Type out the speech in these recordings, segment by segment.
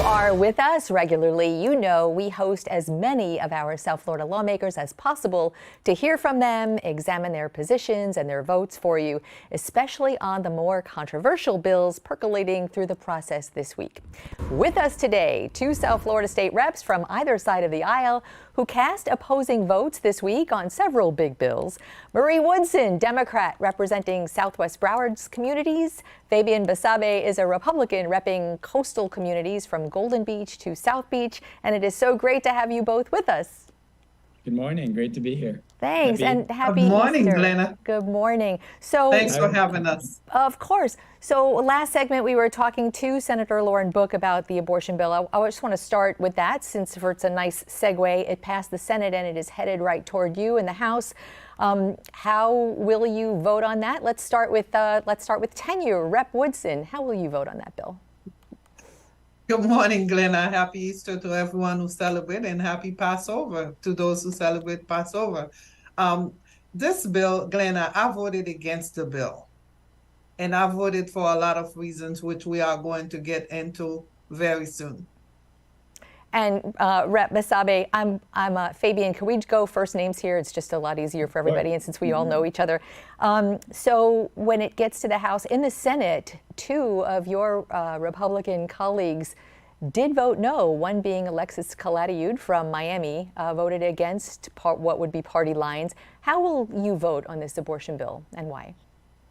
are with us regularly, you know we host as many of our South Florida lawmakers as possible to hear from them, examine their positions and their votes for you, especially on the more controversial bills percolating through the process this week. With us today, two South Florida state reps from either side of the aisle who cast opposing votes this week on several big bills. Marie Woodson, Democrat representing Southwest Broward's communities. Fabian Basabe is a Republican repping coastal communities from Golden Beach to South Beach. And it is so great to have you both with us. Good morning. Great to be here. Thanks, and happy Good morning, Easter. Glenna. Good morning. So, Thanks for having us. Of course. So last segment, we were talking to Senator Lauren Book about the abortion bill. I just want to start with that, since it's a nice segue. It passed the Senate and it is headed right toward you in the House. How will you vote on that? Let's start with tenure. Rep Woodson, how will you vote on that bill? Good morning, Glenna. Happy Easter to everyone who celebrates, and happy Passover to those who celebrate Passover. This bill, Glenna, I voted against the bill. And I voted for a lot of reasons, which we are going to get into very soon. And Rep Basabe, I'm Fabian. Can we go first names here? It's just a lot easier for everybody, and since we all know each other. So when it gets to the House, in the Senate, two of your Republican colleagues did vote no, one being Alexis Calatayud from Miami, voted against what would be party lines. How will you vote on this abortion bill, and why?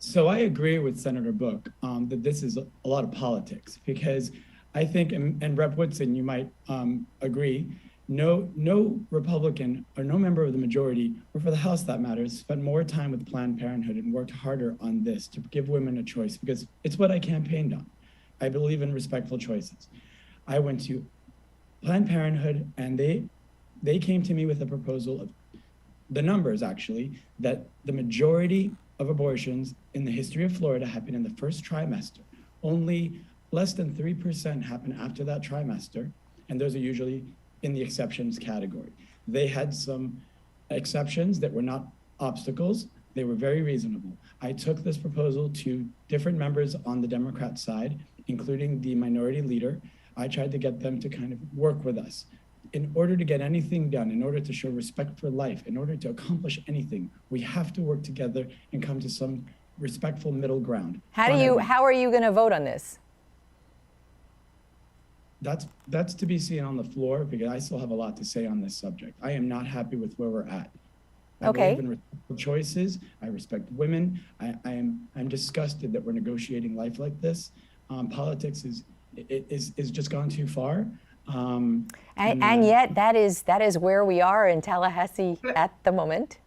So I agree with Senator Book that this is a lot of politics, because I think, and Rep Woodson, you might agree, no Republican or no member of the majority, or for the House that matters, spent more time with Planned Parenthood and worked harder on this to give women a choice, because it's what I campaigned on. I believe in respectful choices. I went to Planned Parenthood and they came to me with a proposal of the numbers, actually, that the majority of abortions in the history of Florida happen in the first trimester. Only less than 3% happen after that trimester, and those are usually in the exceptions category. They had some exceptions that were not obstacles. They were very reasonable. I took this proposal to different members on the Democrat side, including the minority leader. I tried to get them to kind of work with us. In order to get anything done, in order to show respect for life, in order to accomplish anything, we have to work together and come to some respectful middle ground. How are you going to vote on this? That's to be seen on the floor, because I still have a lot to say on this subject. I am not happy with where we're at. I believe in respectful choices. I respect women. I'm disgusted that we're negotiating life like this. Politics is just gone too far. And yet that is where we are in Tallahassee at the moment.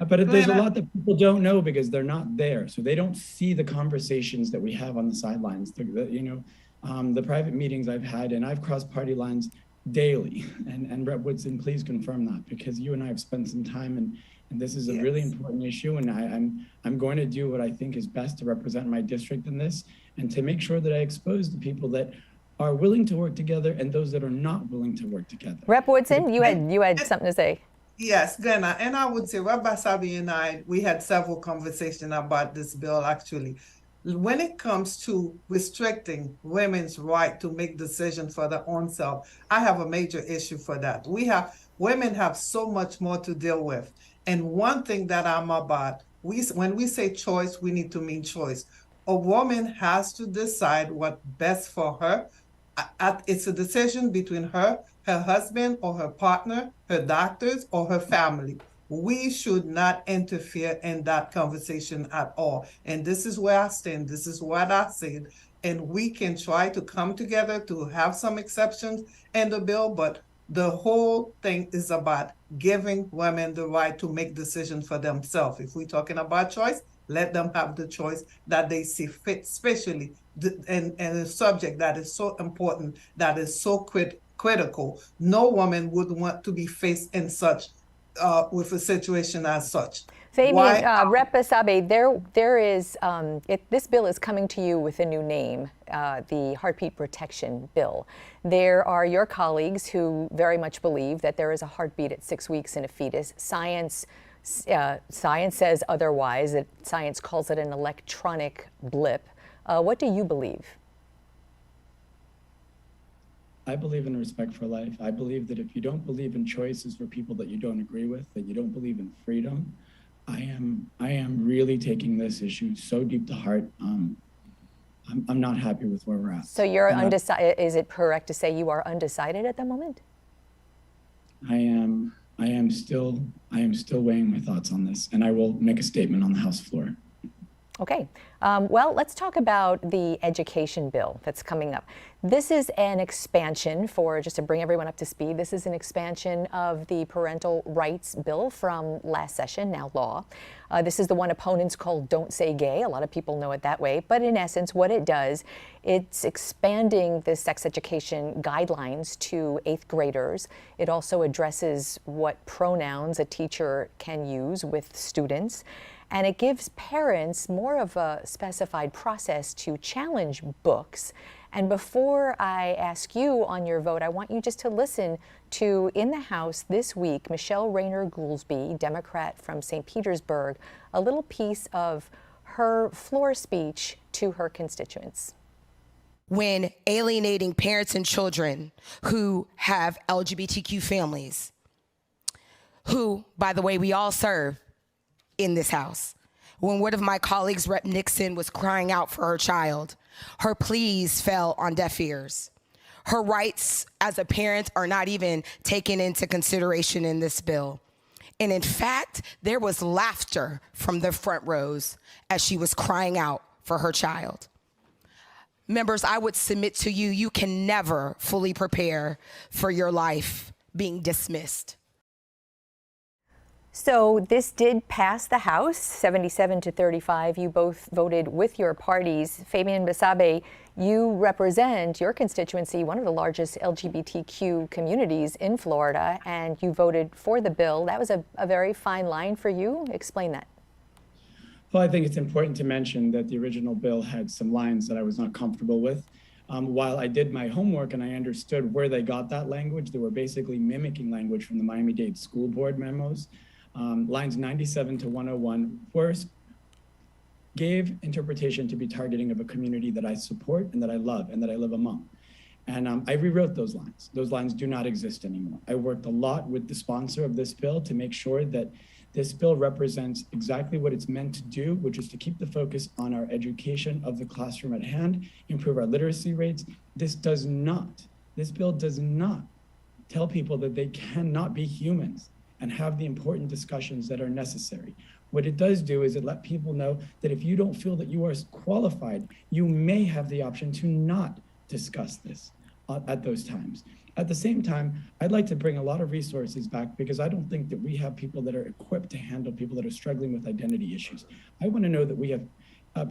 But there's a lot that people don't know because they're not there. So they don't see the conversations that we have on the sidelines. The private meetings I've had, and I've crossed party lines daily. And Rep Woodson, please confirm that, because you and I have spent some time, and this is a really important issue. And I'm going to do what I think is best to represent my district in this, and to make sure that I expose the people that are willing to work together and those that are not willing to work together. Rep Woodson, you had something to say. Yes, Glenna, and I would say Rep Basabe and we had several conversations about this bill, actually. When it comes to restricting women's right to make decisions for their own self, I have a major issue for that. Women have so much more to deal with. And one thing that I'm about, when we say choice, we need to mean choice. A woman has to decide what's best for her. It's a decision between her husband, or her partner, her doctors, or her family. We should not interfere in that conversation at all. And this is where I stand. This is what I said. And we can try to come together to have some exceptions in the bill, but the whole thing is about giving women the right to make decisions for themselves. If we're talking about choice, let them have the choice that they see fit, especially in a subject that is so important, that is so critical. No woman would want to be faced in such with a situation as such. Fabian, Rep Basabe, there is this bill is coming to you with a new name, the Heartbeat Protection Bill. There are your colleagues who very much believe that there is a heartbeat at 6 weeks in a fetus. Science says otherwise. That science calls it an electronic blip. What do you believe? I believe in respect for life. I believe that if you don't believe in choices for people that you don't agree with, that you don't believe in freedom, I am really taking this issue so deep to heart. I'm not happy with where we're at. So you're undecided. Is it correct to say you are undecided at the moment? I am still weighing my thoughts on this, and I will make a statement on the House floor. Okay. Well, let's talk about the education bill that's coming up. This is an expansion just to bring everyone up to speed, this is an expansion of the parental rights bill from last session, now law. This is the one opponents call Don't Say Gay. A lot of people know it that way. But in essence, what it does, it's expanding the sex education guidelines to 8th graders. It also addresses what pronouns a teacher can use with students. And it gives parents more of a specified process to challenge books. And before I ask you on your vote, I want you just to listen to, in the House this week, Michelle Rayner Goolsbee, Democrat from St. Petersburg, a little piece of her floor speech to her constituents. When alienating parents and children who have LGBTQ families, who, by the way, we all serve in this House. When one of my colleagues, Rep. Nixon, was crying out for her child, her pleas fell on deaf ears. Her rights as a parent are not even taken into consideration in this bill. And in fact, there was laughter from the front rows as she was crying out for her child. Members, I would submit to you, you can never fully prepare for your life being dismissed. So this did pass the House, 77 to 35. You both voted with your parties. Fabian, Basabe, you represent your constituency, one of the largest LGBTQ communities in Florida, and you voted for the bill. That was a very fine line for you. Explain that. Well, I think it's important to mention that the original bill had some lines that I was not comfortable with. While I did my homework and I understood where they got that language, they were basically mimicking language from the Miami-Dade School Board memos. Lines 97 to 101 gave interpretation to be targeting of a community that I support and that I love and that I live among. And I rewrote those lines. Those lines do not exist anymore. I worked a lot with the sponsor of this bill to make sure that this bill represents exactly what it's meant to do, which is to keep the focus on our education of the classroom at hand, improve our literacy rates. This bill does not tell people that they cannot be humans and have the important discussions that are necessary. What it does do is it let people know that if you don't feel that you are qualified, you may have the option to not discuss this at those times. At the same time, I'd like to bring a lot of resources back because I don't think that we have people that are equipped to handle people that are struggling with identity issues. I want to know that we have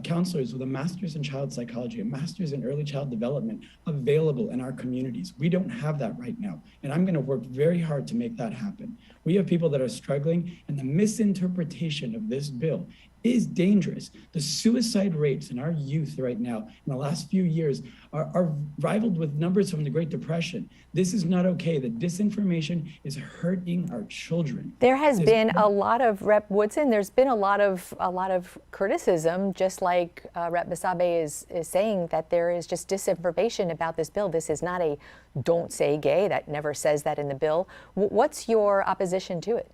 counselors with a master's in child psychology, a master's in early child development available in our communities. We don't have that right now. And I'm going to work very hard to make that happen. We have people that are struggling, and the misinterpretation of this bill is dangerous. The suicide rates in our youth right now in the last few years are rivaled with numbers from the Great Depression. This is not okay. The disinformation is hurting our children. There has been a lot of, Rep. Woodson, there's been a lot of criticism, just like Rep. Basabe is saying, that there is just disinformation about this bill. This is not a Don't Say Gay. That never says that in the bill. What's your opposition to it?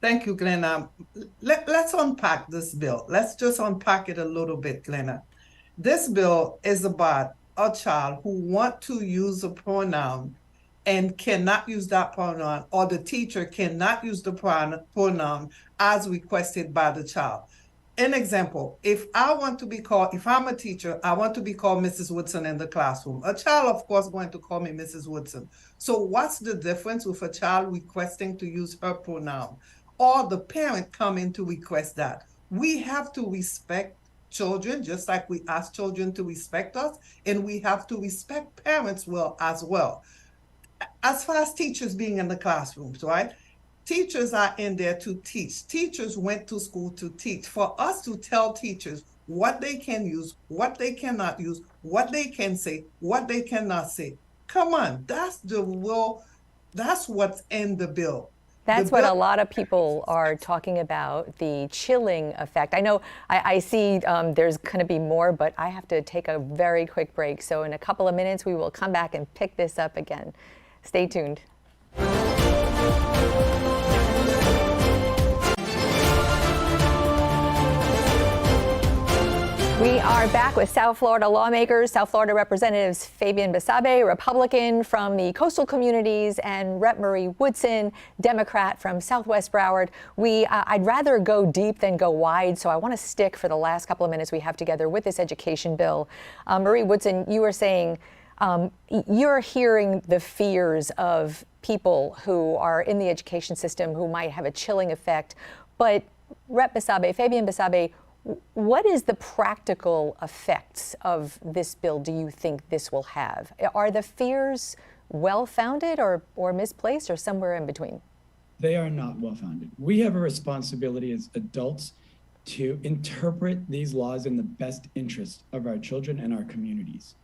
Thank you, Glenna. Let's unpack this bill. Let's just unpack it a little bit, Glenna. This bill is about a child who wants to use a pronoun and cannot use that pronoun, or the teacher cannot use the pronoun as requested by the child. An example, if I'm a teacher, I want to be called Mrs. Woodson in the classroom. A child, of course, going to call me Mrs. Woodson. So what's the difference with a child requesting to use her pronoun, or the parent coming to request that? We have to respect children, just like we ask children to respect us, and we have to respect parents as well. As far as teachers being in the classrooms, right? Teachers are in there to teach. Teachers went to school to teach. For us to tell teachers what they can use, what they cannot use, what they can say, what they cannot say. Come on, that's the rule. That's what's in the bill. That's what a lot of people are talking about, the chilling effect. I know I see there's going to be more, but I have to take a very quick break. So in a couple of minutes, we will come back and pick this up again. Stay tuned. We are back with South Florida lawmakers, South Florida Representatives Fabian Basabe, Republican from the coastal communities, and Rep. Marie Woodson, Democrat from Southwest Broward. I'd rather go deep than go wide, so I want to stick for the last couple of minutes we have together with this education bill. Marie Woodson, you were saying you're hearing the fears of people who are in the education system who might have a chilling effect, but Rep. Basabe, Fabian Basabe, what is the practical effects of this bill do you think this will have? Are the fears well-founded or misplaced or somewhere in between? They are not well-founded. We have a responsibility as adults to interpret these laws in the best interest of our children and our communities,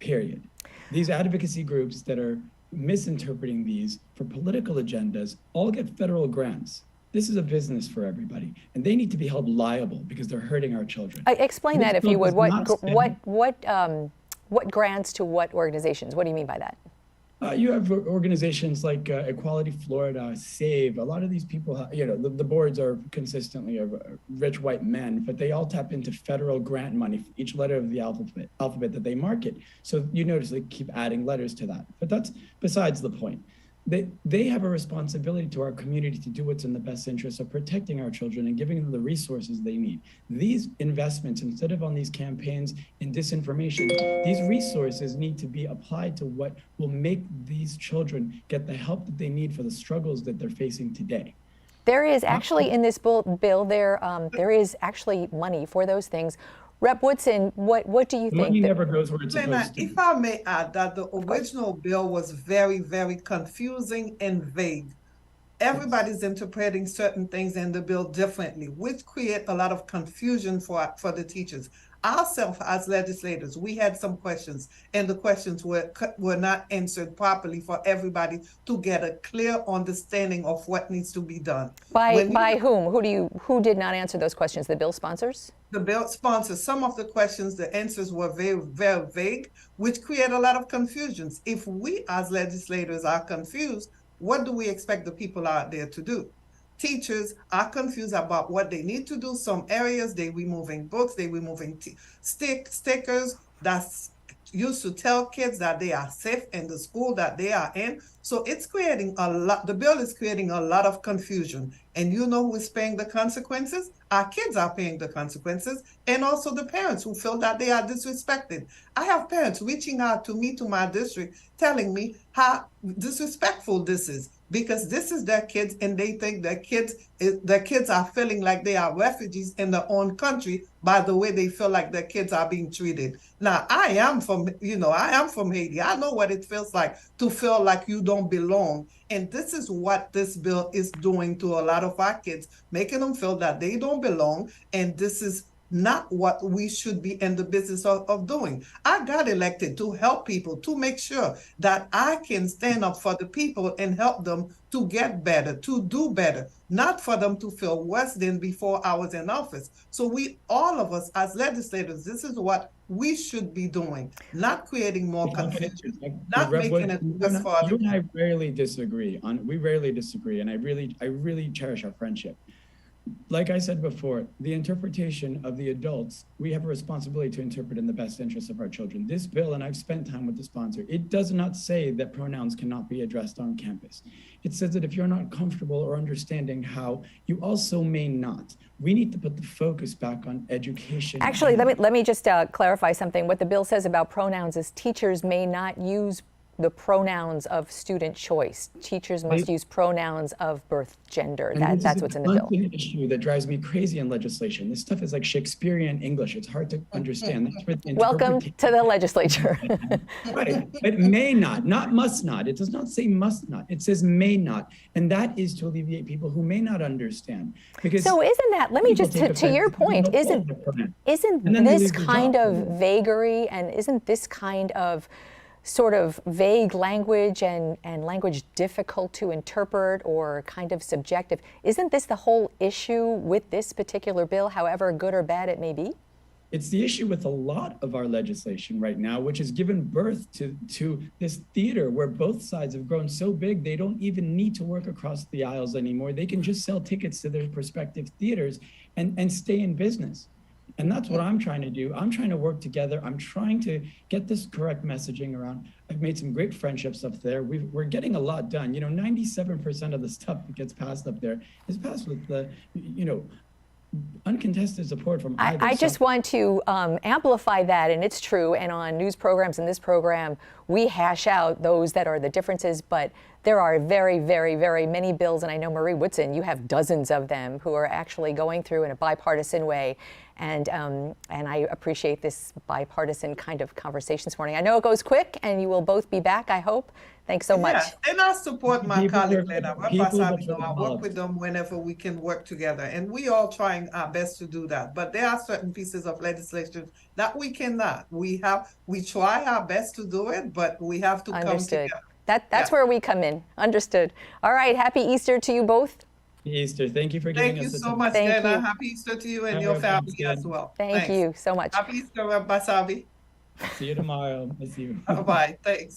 period. These advocacy groups that are misinterpreting these for political agendas all get federal grants. This is a business for everybody, and they need to be held liable because they're hurting our children. Explain that, if you would. What grants to what organizations? What do you mean by that? You have organizations like Equality Florida, SAVE. A lot of these people, the boards are consistently of rich white men, but they all tap into federal grant money for each letter of the alphabet that they market. So you notice they keep adding letters to that. But that's besides the point. They have a responsibility to our community to do what's in the best interest of protecting our children and giving them the resources they need. These investments, instead of on these campaigns in disinformation, these resources need to be applied to what will make these children get the help that they need for the struggles that they're facing today. There is actually in this bill there is actually money for those things. Rep. Woodson, what do you think? Money never goes where it's supposed to. If I may add that the original bill was very, very confusing and vague. Everybody's interpreting certain things in the bill differently, which create a lot of confusion for the teachers. Ourselves as legislators, we had some questions, and the questions were not answered properly for everybody to get a clear understanding of what needs to be done. By whom? Who did not answer those questions? The bill sponsors? The bill sponsors. Some of the questions, the answers were very, very vague, which create a lot of confusions. If we as legislators are confused, what do we expect the people out there to do? Teachers are confused about what they need to do. Some areas, they're removing books, they're removing stickers that's used to tell kids that they are safe in the school that they are in. So it's creating a lot, the bill is creating a lot of confusion. And you know who is paying the consequences? Our kids are paying the consequences, and also the parents who feel that they are disrespected. I have parents reaching out to me, to my district, telling me how disrespectful this is, because this is their kids and they think their kids are feeling like they are refugees in their own country by the way they feel like their kids are being treated. Now, I am from Haiti. I know what it feels like to feel like you don't belong. And this is what this bill is doing to a lot of our kids, making them feel that they don't belong. And this is not what we should be in the business of doing. I got elected to help people, to make sure that I can stand up for the people and help them to get better, to do better, not for them to feel worse than before I was in office. So all of us as legislators, this is what we should be doing, not creating more confusion, not making it worse for you and I rarely disagree. We rarely disagree, and I really cherish our friendship. Like I said before, the interpretation of the adults, we have a responsibility to interpret in the best interest of our children. This bill, and I've spent time with the sponsor, it does not say that pronouns cannot be addressed on campus. It says that if you're not comfortable or understanding how, you also may not. We need to put the focus back on education. Actually, let me just clarify something. What the bill says about pronouns is teachers may not use the pronouns of student choice. Teachers must use pronouns of birth gender. That's what's in the bill. An issue that drives me crazy in legislation. This stuff is like Shakespearean English. It's hard to understand. That's where the Welcome to the legislature. Right, but may not must not. It does not say must not. It says may not, and that is to alleviate people who may not understand. Because so isn't that? Let me just to your point. Isn't this kind of vagary and isn't this kind of sort of vague language and language difficult to interpret or kind of subjective. Isn't this the whole issue with this particular bill, however good or bad it may be? It's the issue with a lot of our legislation right now, which has given birth to this theater where both sides have grown so big, they don't even need to work across the aisles anymore. They can just sell tickets to their respective theaters and stay in business. And that's what I'm trying to do. I'm trying to work together. I'm trying to get this correct messaging around. I've made some great friendships up there. We're getting a lot done. 97% of the stuff that gets passed up there is passed with the, uncontested support from either I just want to amplify that, and it's true. And on news programs and this program, we hash out those that are the differences, but there are very, very, very many bills, and I know Marie Woodson, you have dozens of them who are actually going through in a bipartisan way. And I appreciate this bipartisan kind of conversation this morning. I know it goes quick, and you will both be back, I hope. Thanks so much. Yeah, and I support my colleague, Lena. I People work with them whenever we can work together, and we all trying our best to do that. But there are certain pieces of legislation that we cannot. We try our best to do it, but we have to come together. That's where we come in. Understood. All right. Happy Easter to you both. Easter. Thank you for giving us Thank you the so time. much, Thank Lena. you. Happy Easter to you and Have your a family good as well. Thank you so much. Happy Easter, Basabe. See you tomorrow. Miss you. Bye. Thanks.